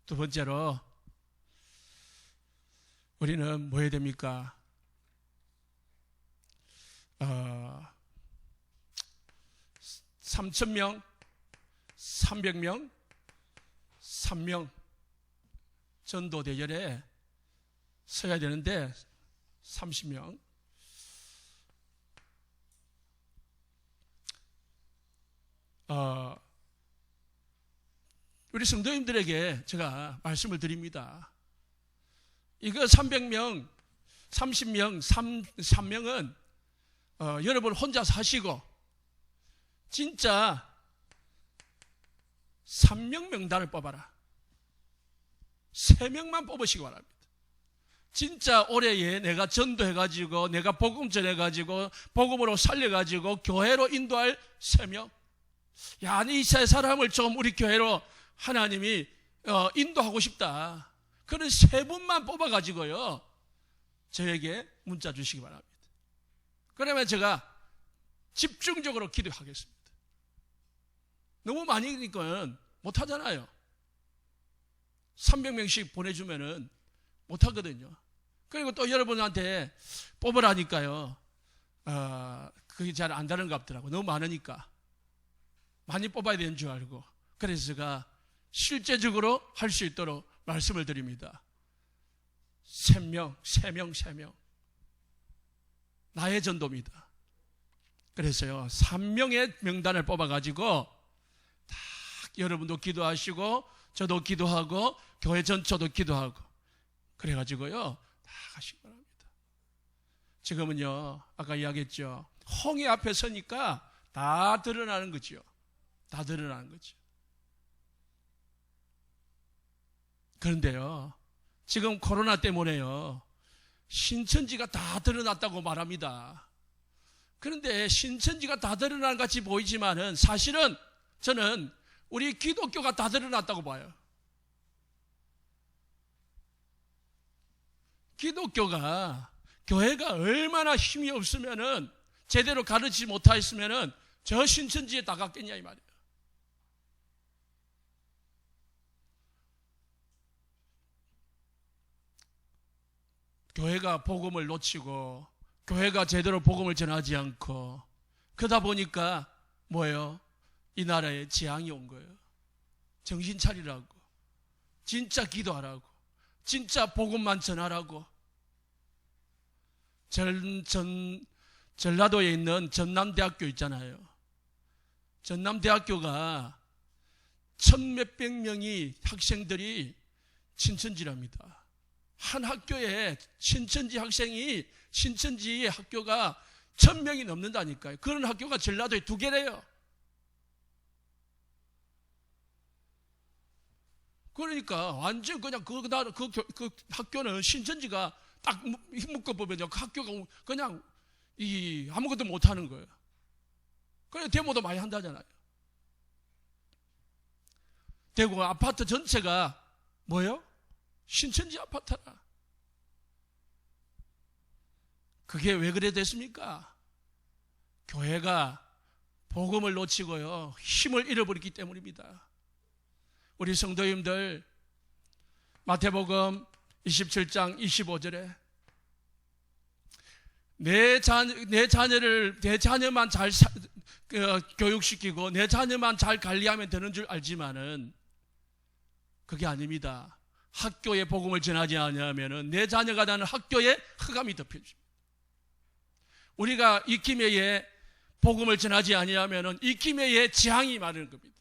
두 번째로 우리는 뭐 해야 됩니까? 3,000명, 300명, 3명 전도 대결에 서야 되는데 30명. 우리 성도님들에게 제가 말씀을 드립니다. 이거 300명, 30명, 3명은 여러분 혼자 사시고 진짜 3명 명단을 뽑아라. 3명만 뽑으시기 바랍니다. 진짜 올해에 내가 전도해가지고 내가 복음 전해가지고 복음으로 살려가지고 교회로 인도할 3명. 야, 이 세 사람을 좀 우리 교회로 하나님이 인도하고 싶다. 그런 3분만 뽑아가지고요 저에게 문자 주시기 바랍니다. 그러면 제가 집중적으로 기도하겠습니다. 너무 많으니까 못하잖아요. 300명씩 보내주면은 못하거든요. 그리고 또 여러분한테 뽑으라니까요 그게 잘 안 되는 것 같더라고요. 너무 많으니까 많이 뽑아야 되는 줄 알고. 그래서 제가 실제적으로 할 수 있도록 말씀을 드립니다. 3명 나의 전도입니다. 그래서요 3명의 명단을 뽑아가지고 다 여러분도 기도하시고 저도 기도하고 교회 전체도 기도하고 그래가지고요 다 가시기 바랍니다. 지금은요 아까 이야기했죠. 홍해 앞에 서니까 다 드러나는 거죠. 다 드러나는 거죠. 그런데요 지금 코로나 때문에요 신천지가 다 드러났다고 말합니다. 그런데 신천지가 다 드러난 같이 보이지만은 사실은 저는 우리 기독교가 다 드러났다고 봐요. 기독교가 교회가 얼마나 힘이 없으면은 제대로 가르치지 못하였으면은 저 신천지에 다 갔겠냐 이 말이에요. 교회가 복음을 놓치고 교회가 제대로 복음을 전하지 않고 그러다 보니까 뭐예요? 이 나라에 재앙이 온 거예요. 정신 차리라고, 진짜 기도하라고, 진짜 복음만 전하라고. 전라도에 있는 전남대학교 있잖아요. 전남대학교가 1,000몇백 명이 학생들이 신천지랍니다. 한 학교에 신천지 학생이 신천지 학교가 1,000명이 넘는다니까요. 그런 학교가 전라도에 2개래요. 그러니까 완전 그냥 그 학교는 신천지가 딱 묶어보면 그 학교가 그냥 아무것도 못하는 거예요. 그래서 데모도 많이 한다잖아요. 대구 아파트 전체가 뭐예요? 신천지 아파트라. 그게 왜 그래 됐습니까? 교회가 복음을 놓치고요 힘을 잃어버렸기 때문입니다. 우리 성도님들 마태복음 27장 25절에 내 자녀만 잘 교육시키고 내 자녀만 잘 관리하면 되는 줄 알지만은 그게 아닙니다. 학교에 복음을 전하지 않으면 내 자녀가 다니는 학교에 흑암이 덮여집니다. 우리가 이 기회에 복음을 전하지 아니하면 이 기회에 재앙이 많은 겁니다.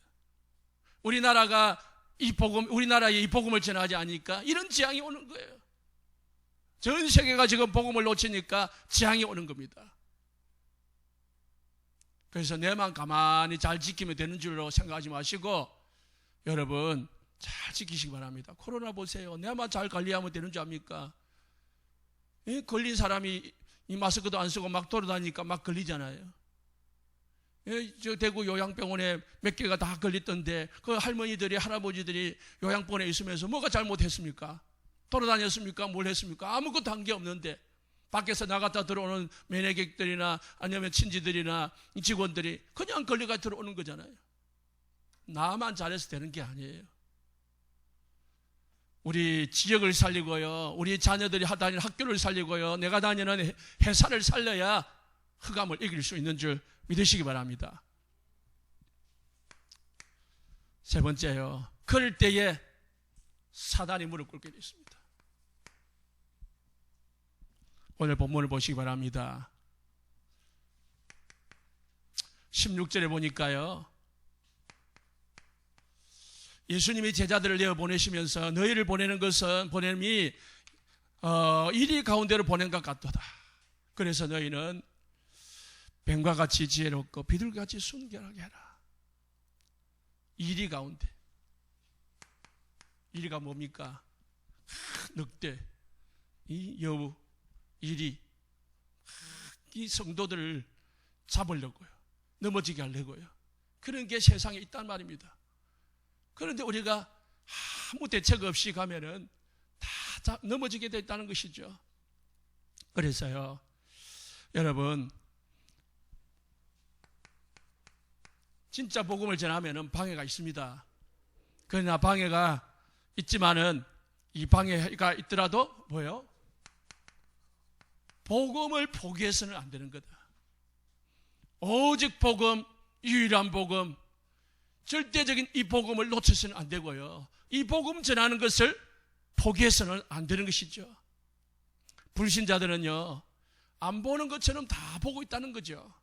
우리나라에 이 복음을 전하지 않으니까 이런 재앙이 오는 거예요. 전 세계가 지금 복음을 놓치니까 재앙이 오는 겁니다. 그래서 내만 가만히 잘 지키면 되는 줄로 생각하지 마시고 여러분 잘 지키시기 바랍니다. 코로나 보세요. 내만 잘 관리하면 되는 줄 압니까? 걸린 사람이 이 마스크도 안 쓰고 막 돌아다니니까 막 걸리잖아요. 저 대구 요양병원에 몇 개가 다 걸렸던데 그 할머니들이 할아버지들이 요양병원에 있으면서 뭐가 잘못했습니까? 돌아다녔습니까? 뭘 했습니까? 아무것도 한 게 없는데 밖에서 나갔다 들어오는 매니객들이나 아니면 친지들이나 직원들이 그냥 걸려가 들어오는 거잖아요. 나만 잘해서 되는 게 아니에요. 우리 지역을 살리고요, 우리 자녀들이 다니는 학교를 살리고요, 내가 다니는 회사를 살려야 흑암을 이길 수 있는 줄 믿으시기 바랍니다. 세 번째요, 그럴 때에 사단이 무릎 꿇게 됐습니다. 오늘 본문을 보시기 바랍니다. 16절에 보니까요, 예수님이 제자들을 내어 보내시면서 너희를 보내는 것은 보냄이 이리 가운데로 보낸 것 같도다. 그래서 너희는 뱀과 같이 지혜롭고 비둘기같이 순결하게 해라. 이리 가운데. 이리가 뭡니까? 늑대, 이 여우, 이리, 이 성도들을 잡으려고요, 넘어지게 하려고요. 그런 게 세상에 있단 말입니다. 그런데 우리가 아무 대책 없이 가면은 다 넘어지게 돼 있다는 것이죠. 그래서요, 여러분, 진짜 복음을 전하면은 방해가 있습니다. 그러나 방해가 있지만은 이 방해가 있더라도 뭐예요? 복음을 포기해서는 안 되는 거다. 오직 복음, 유일한 복음, 절대적인 이 복음을 놓쳐서는 안 되고요, 이 복음 전하는 것을 포기해서는 안 되는 것이죠. 불신자들은요, 안 보는 것처럼 다 보고 있다는 거죠.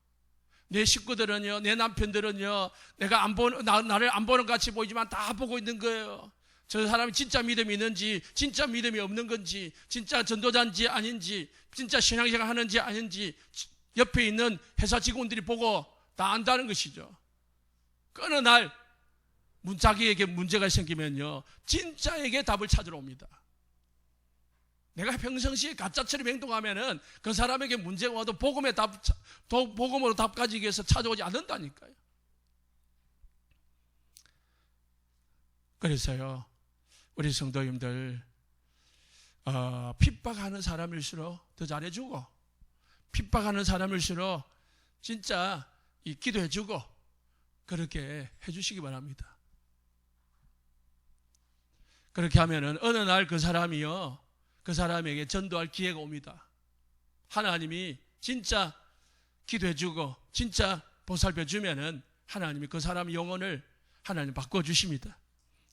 내 식구들은요, 내 남편들은요, 나를 안 보는 것 같이 보이지만 다 보고 있는 거예요. 저 사람이 진짜 믿음이 있는지, 진짜 믿음이 없는 건지, 진짜 전도자인지 아닌지, 진짜 신앙생활 하는지 아닌지 옆에 있는 회사 직원들이 보고 다 안다는 것이죠. 어느 날 자기에게 문제가 생기면요, 진짜에게 답을 찾으러 옵니다. 내가 평상시에 가짜처럼 행동하면은 그 사람에게 문제가 와도 복음으로 답 가지기 위해서 찾아오지 않는다니까요. 그래서요, 우리 성도님들 핍박하는 사람일수록 더 잘해주고, 핍박하는 사람일수록 진짜 기도해주고, 그렇게 해주시기 바랍니다. 그렇게 하면은 어느 날 그 사람이요, 그 사람에게 전도할 기회가 옵니다. 하나님이 진짜 기도해주고 진짜 보살펴주면은 하나님이 그 사람 영혼을 하나님 바꿔주십니다.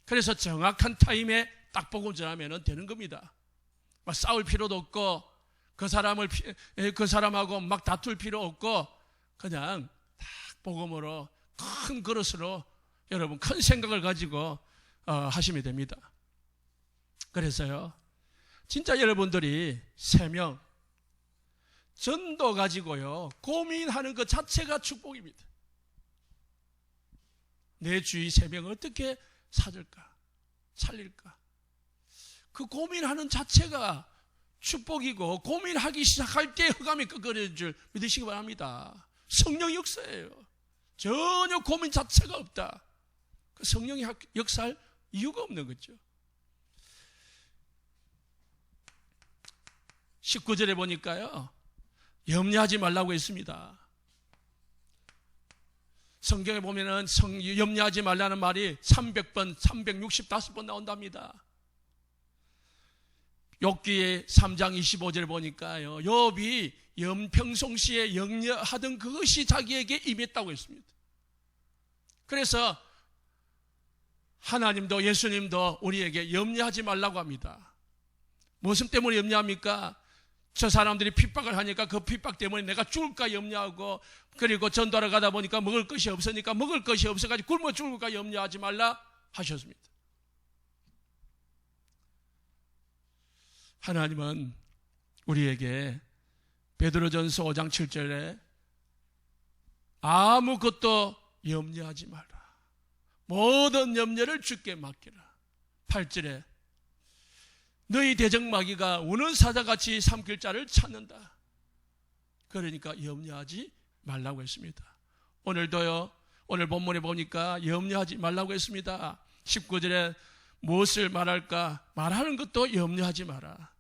그래서 정확한 타임에 딱 복음 전하면 되는 겁니다. 막 싸울 필요도 없고, 그 사람하고 막 다툴 필요 없고, 그냥 딱 복음으로 큰 그릇으로 여러분 큰 생각을 가지고 하시면 됩니다. 그래서요, 진짜 여러분들이 3명 전도 가지고요 고민하는 것 자체가 축복입니다. 내 주위 3명을 어떻게 찾을까, 살릴까, 그 고민하는 자체가 축복이고, 고민하기 시작할 때 흑암이 꺾어지는 줄 믿으시기 바랍니다. 성령 역사예요. 전혀 고민 자체가 없다. 그 성령이 역사할 이유가 없는 거죠. 19절에 보니까요, 염려하지 말라고 했습니다. 성경에 보면은 염려하지 말라는 말이 300번, 365번 나온답니다. 욥기 3장 25절에 보니까요, 욥이 평상시에 염려하던 그것이 자기에게 임했다고 했습니다. 그래서 하나님도 예수님도 우리에게 염려하지 말라고 합니다. 무슨 때문에 염려합니까? 저 사람들이 핍박을 하니까 그 핍박 때문에 내가 죽을까 염려하고, 그리고 전도하러 가다 보니까 먹을 것이 없으니까 먹을 것이 없어가지고 굶어 죽을까 염려하지 말라 하셨습니다. 하나님은 우리에게 베드로전서 5장 7절에 아무것도 염려하지 마라, 모든 염려를 주께 맡기라. 8절에 너희 대적마귀가 우는 사자같이 삼킬 자를 찾는다. 그러니까 염려하지 말라고 했습니다. 오늘도요, 오늘 본문에 보니까 염려하지 말라고 했습니다. 19절에 무엇을 말할까? 말하는 것도 염려하지 마라.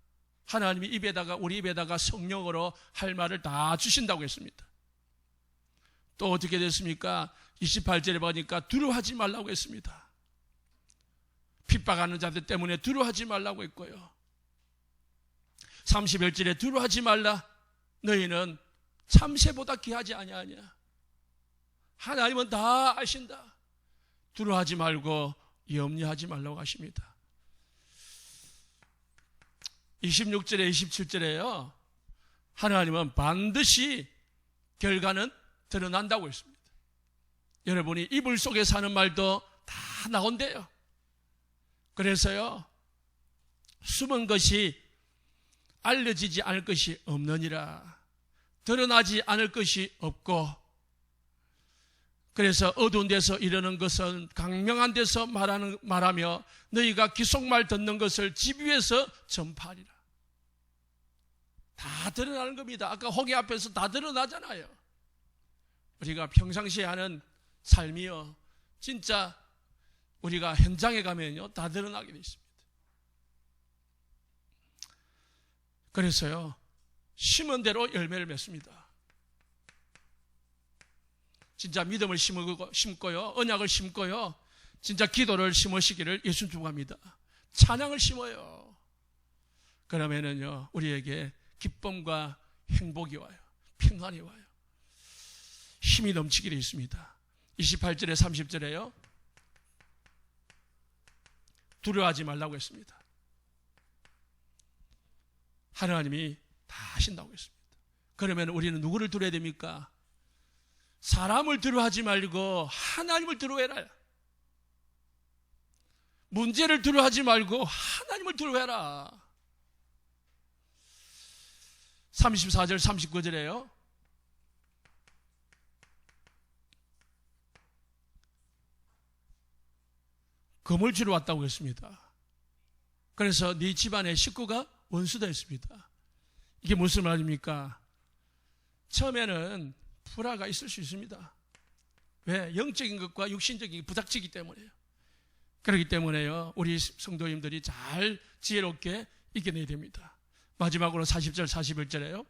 하나님이 우리 입에다가 성령으로 할 말을 다 주신다고 했습니다. 또 어떻게 됐습니까? 28절에 보니까 두려워하지 말라고 했습니다. 핍박하는 자들 때문에 두려워하지 말라고 했고요. 31절에 두려워하지 말라. 너희는 참새보다 귀하지 아니하냐. 하나님은 다 아신다. 두려워하지 말고 염려하지 말라고 하십니다. 26절에 27절에요. 하나님은 반드시 결과는 드러난다고 했습니다. 여러분이 이불 속에서 하는 말도 다 나온대요. 그래서요, 숨은 것이 알려지지 않을 것이 없느니라. 드러나지 않을 것이 없고, 그래서 어두운 데서 이르는 것은 강명한 데서 말하며 너희가 기속말 듣는 것을 집 위에서 전파하리라. 다 드러나는 겁니다. 아까 호기 앞에서 다 드러나잖아요. 우리가 평상시에 하는 삶이요, 진짜 우리가 현장에 가면요 다 드러나게 되어 있습니다. 그래서요, 심은 대로 열매를 맺습니다. 진짜 믿음을 심고요, 언약을 심고요, 진짜 기도를 심으시기를 예수 축복합니다. 찬양을 심어요. 그러면은요, 우리에게 기쁨과 행복이 와요. 평안이 와요. 힘이 넘치게 되어 있습니다. 28절에 30절에요. 두려워하지 말라고 했습니다. 하나님이 다 하신다고 했습니다. 그러면 우리는 누구를 두려워야 됩니까? 사람을 두려워하지 말고 하나님을 두려워해라. 문제를 두려워하지 말고 하나님을 두려워해라. 34절 39절에요. 금을 주러 왔다고 했습니다. 그래서 네 집안의 식구가 원수다 했습니다. 이게 무슨 말입니까? 처음에는 불화가 있을 수 있습니다. 왜? 영적인 것과 육신적인 게 부닥치기 때문에요. 그렇기 때문에요, 우리 성도님들이 잘 지혜롭게 이겨내야 됩니다. 마지막으로 40절 41절에요.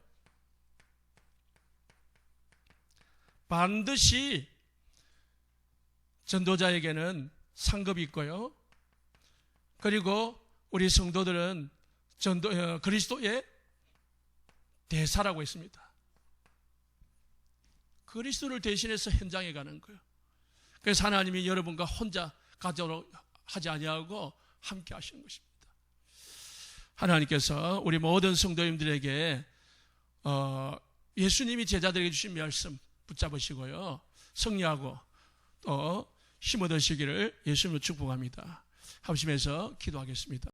반드시 전도자에게는 상급이 있고요, 그리고 우리 성도들은 그리스도의 대사라고 했습니다. 그리스도를 대신해서 현장에 가는 거예요. 그래서 하나님이 여러분과 혼자 가도록 하지 아니하고 함께 하시는 것입니다. 하나님께서 우리 모든 성도님들에게 예수님이 제자들에게 주신 말씀 붙잡으시고요, 승리하고 또 힘 얻으시기를 예수님으로 축복합니다. 합심해서 기도하겠습니다.